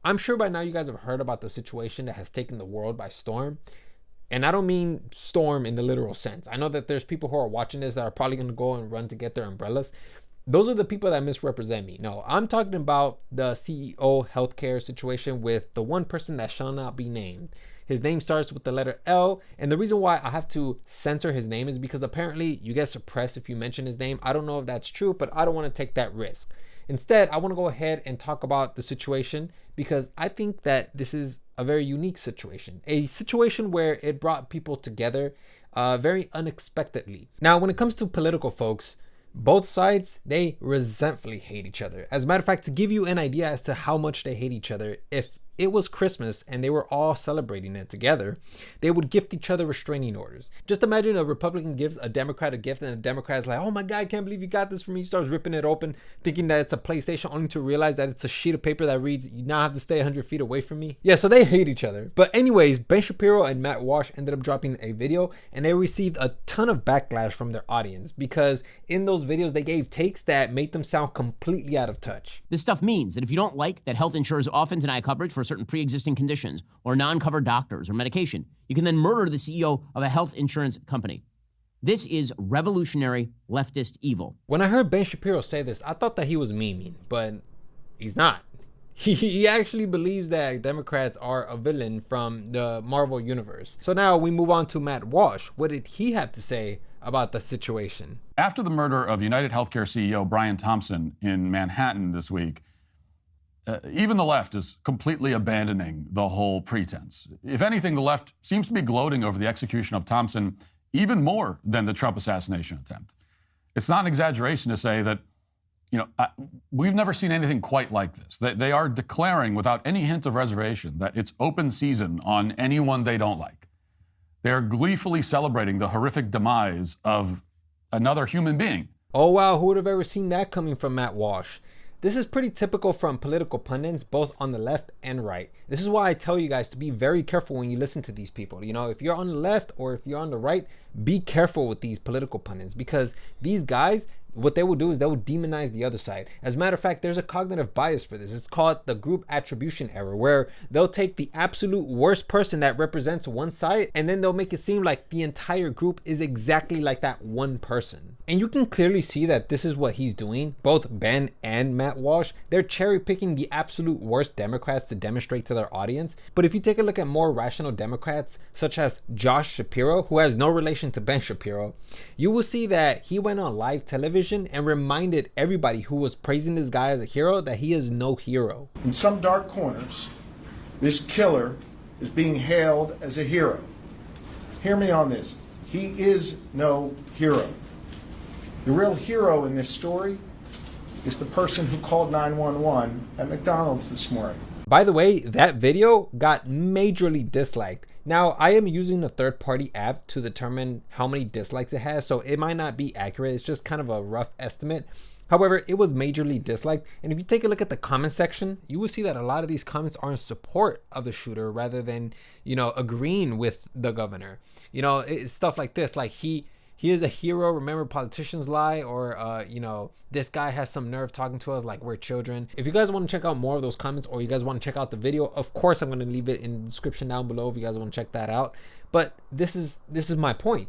I'm sure by now you guys have heard about the situation that has taken the world by storm. And I don't mean storm in the literal sense. I know that there's people who are watching this that are probably going to go and run to get their umbrellas. Those are the people that misrepresent me. No, I'm talking about the CEO healthcare situation with the one person that shall not be named. His name starts with the letter L. And the reason why I have to censor his name is because apparently you get suppressed if you mention his name. I don't know if that's true, but I don't want to take that risk. Instead, I want to go ahead and talk about the situation because I think that this is a very unique situation, a situation where it brought people together very unexpectedly. Now, when it comes to political folks, both sides, they resentfully hate each other. As a matter of fact, to give you an idea as to how much they hate each other, if it was Christmas and they were all celebrating it together, they would gift each other restraining orders. Just imagine a Republican gives a Democrat a gift and the Democrat is like, oh my God, I can't believe you got this for me. He starts ripping it open, thinking that it's a PlayStation, only to realize that it's a sheet of paper that reads, you now have to stay 100 feet away from me. Yeah, so they hate each other. But anyways, Ben Shapiro and Matt Walsh ended up dropping a video and they received a ton of backlash from their audience because in those videos, they gave takes that made them sound completely out of touch. This stuff means that if you don't like that health insurers often deny coverage for certain pre-existing conditions or non-covered doctors or medication, you can then murder the CEO of a health insurance company. This is revolutionary leftist evil. When I heard Ben Shapiro say this, I thought that he was memeing, but he's not. He actually believes that Democrats are a villain from the Marvel universe. So now we move on to Matt Walsh. What did he have to say about the situation? After the murder of United Healthcare CEO Brian Thompson in Manhattan this week, even the left is completely abandoning the whole pretense. If anything, the left seems to be gloating over the execution of Thompson even more than the Trump assassination attempt. It's not an exaggeration to say that, we've never seen anything quite like this. They are declaring without any hint of reservation that it's open season on anyone they don't like. They are gleefully celebrating the horrific demise of another human being. Oh wow, who would have ever seen that coming from Matt Walsh? This is pretty typical from political pundits, both on the left and right. This is why I tell you guys to be very careful when you listen to these people. If you're on the left or if you're on the right, be careful with these political pundits because these guys, what they will do is they will demonize the other side. As a matter of fact, there's a cognitive bias for this. It's called the group attribution error, where they'll take the absolute worst person that represents one side and then they'll make it seem like the entire group is exactly like that one person. And you can clearly see that this is what he's doing. Both Ben and Matt Walsh, they're cherry picking the absolute worst Democrats to demonstrate to their audience. But if you take a look at more rational Democrats, such as Josh Shapiro, who has no relation to Ben Shapiro, you will see that he went on live television and reminded everybody who was praising this guy as a hero that he is no hero. In some dark corners, this killer is being hailed as a hero. Hear me on this. He is no hero. The real hero in this story is the person who called 911 at McDonald's this morning. By the way, that video got majorly disliked. Now, I am using a third-party app to determine how many dislikes it has, so it might not be accurate. It's just kind of a rough estimate. However, it was majorly disliked. And if you take a look at the comment section, you will see that a lot of these comments are in support of the shooter rather than, agreeing with the governor. It's stuff like this, like he is a hero. Remember, politicians lie, or this guy has some nerve talking to us like we're children. If you guys want to check out more of those comments, or you guys want to check out the video, of course I'm going to leave it in the description down below if you guys want to check that out. But this is my point.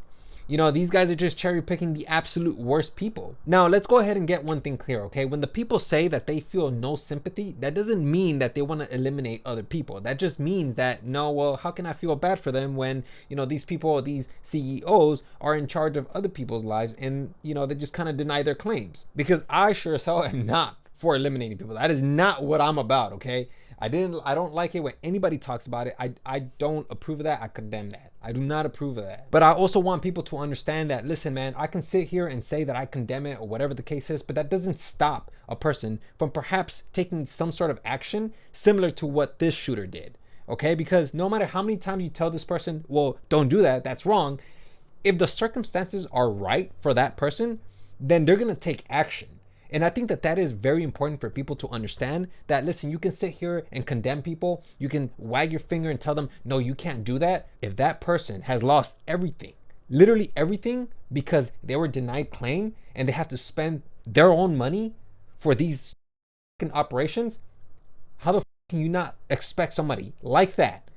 These guys are just cherry picking the absolute worst people. Now, let's go ahead and get one thing clear, okay? When the people say that they feel no sympathy, that doesn't mean that they want to eliminate other people. That just means that, no, well, how can I feel bad for them when, these people, these CEOs are in charge of other people's lives and, they just kind of deny their claims? Because I sure as hell am not for eliminating people. That is not what I'm about, okay? I don't like it when anybody talks about it. I don't approve of that. I condemn that. I do not approve of that. But I also want people to understand that, listen, man, I can sit here and say that I condemn it or whatever the case is, but that doesn't stop a person from perhaps taking some sort of action similar to what this shooter did. Okay? Because no matter how many times you tell this person, well, don't do that, that's wrong, if the circumstances are right for that person, then they're going to take action. And I think that is very important for people to understand that, listen, you can sit here and condemn people. You can wag your finger and tell them, no, you can't do that. If that person has lost everything, literally everything, because they were denied claim and they have to spend their own money for these operations, how the can you not expect somebody like that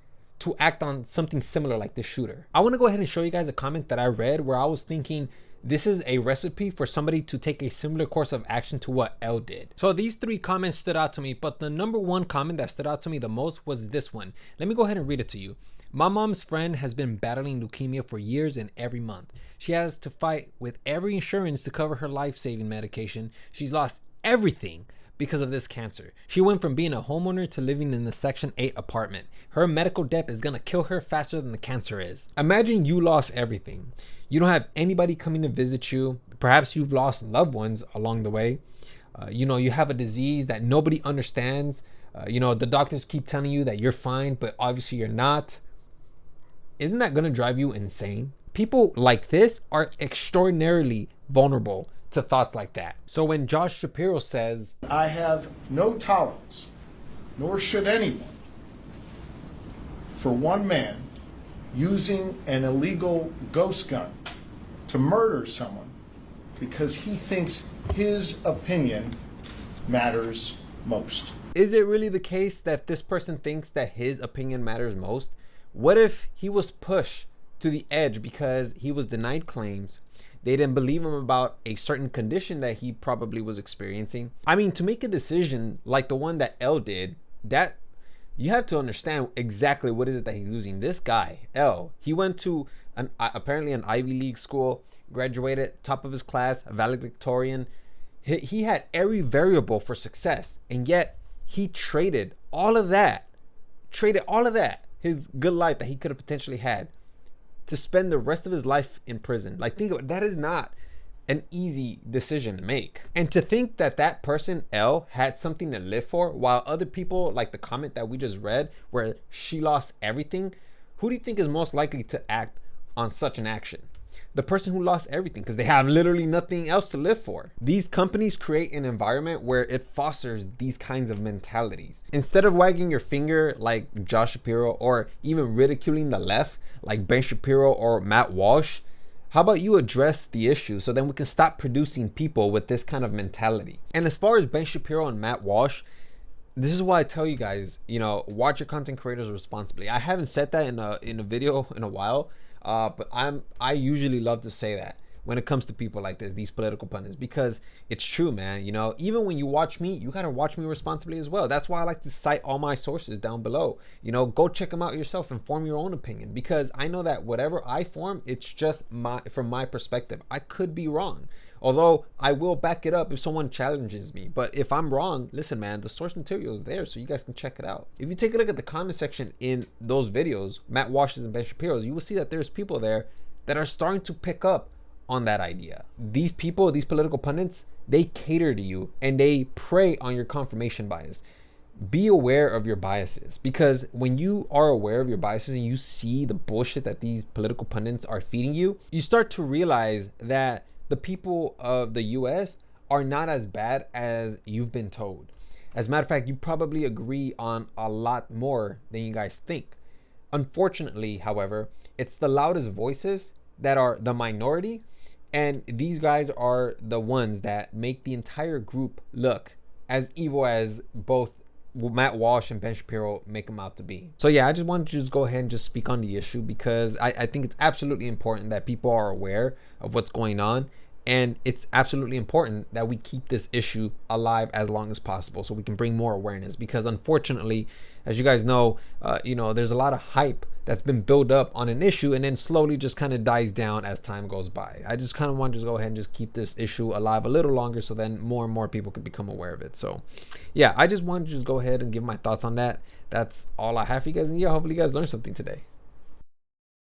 to act on something similar like this shooter? I want to go ahead and show you guys a comment that I read where I was thinking this is a recipe for somebody to take a similar course of action to what L did. So these 3 comments stood out to me, but the number 1 comment that stood out to me the most was this one. Let me go ahead and read it to you. My mom's friend has been battling leukemia for years, and every month she has to fight with every insurance to cover her life-saving medication. She's lost everything because of this cancer. She went from being a homeowner to living in the Section 8 apartment. Her medical debt is gonna kill her faster than the cancer is. Imagine you lost everything. You don't have anybody coming to visit you. Perhaps you've lost loved ones along the way. You have a disease that nobody understands. The doctors keep telling you that you're fine, but obviously you're not. Isn't that gonna drive you insane? People like this are extraordinarily vulnerable to thoughts like that. So when Josh Shapiro says, I have no tolerance, nor should anyone, for one man using an illegal ghost gun to murder someone because he thinks his opinion matters most. Is it really the case that this person thinks that his opinion matters most? What if he was pushed to the edge because he was denied claims? They didn't believe him about a certain condition that he probably was experiencing. I mean, to make a decision like the one that L did, that you have to understand exactly what is it that he's losing. This guy, L, he went to apparently an Ivy League school, graduated, top of his class, valedictorian. He had every variable for success, and yet he traded all of that, his good life that he could have potentially had, to spend the rest of his life in prison. Like, think of it, that is not an easy decision to make. And to think that that person, L, had something to live for, while other people, like the comment that we just read where she lost everything, who do you think is most likely to act on such an action? The person who lost everything, because they have literally nothing else to live for. These companies create an environment where it fosters these kinds of mentalities. Instead of wagging your finger like Josh Shapiro, or even ridiculing the left like Ben Shapiro or Matt Walsh, how about you address the issue so then we can stop producing people with this kind of mentality? And as far as Ben Shapiro and Matt Walsh, this is why I tell you guys, watch your content creators responsibly. I haven't said that in a video in a while, but I usually love to say that when it comes to people like this, these political pundits, because it's true, man. Even when you watch me, you gotta watch me responsibly as well. That's why I like to cite all my sources down below. Go check them out yourself and form your own opinion, because I know that whatever I form, it's just from my perspective. I could be wrong, although I will back it up if someone challenges me. But if I'm wrong, listen, man, the source material is there, so you guys can check it out. If you take a look at the comment section in those videos, Matt Walsh's and Ben Shapiro's, you will see that there's people there that are starting to pick up on that idea. These people, these political pundits, they cater to you and they prey on your confirmation bias. Be aware of your biases, because when you are aware of your biases and you see the bullshit that these political pundits are feeding you, you start to realize that the people of the US are not as bad as you've been told. As a matter of fact, you probably agree on a lot more than you guys think. Unfortunately, however, it's the loudest voices that are the minority, and these guys are the ones that make the entire group look as evil as both Matt Walsh and Ben Shapiro make them out to be. So yeah, I just wanted to just go ahead and just speak on the issue, because I think it's absolutely important that people are aware of what's going on, and it's absolutely important that we keep this issue alive as long as possible so we can bring more awareness, because unfortunately, as you guys know, there's a lot of hype that's been built up on an issue and then slowly just kind of dies down as time goes by. I just kind of want to just go ahead and just keep this issue alive a little longer so then more and more people can become aware of it. So yeah, I just wanted to just go ahead and give my thoughts on that. That's all I have for you guys, and yeah, hopefully you guys learned something today.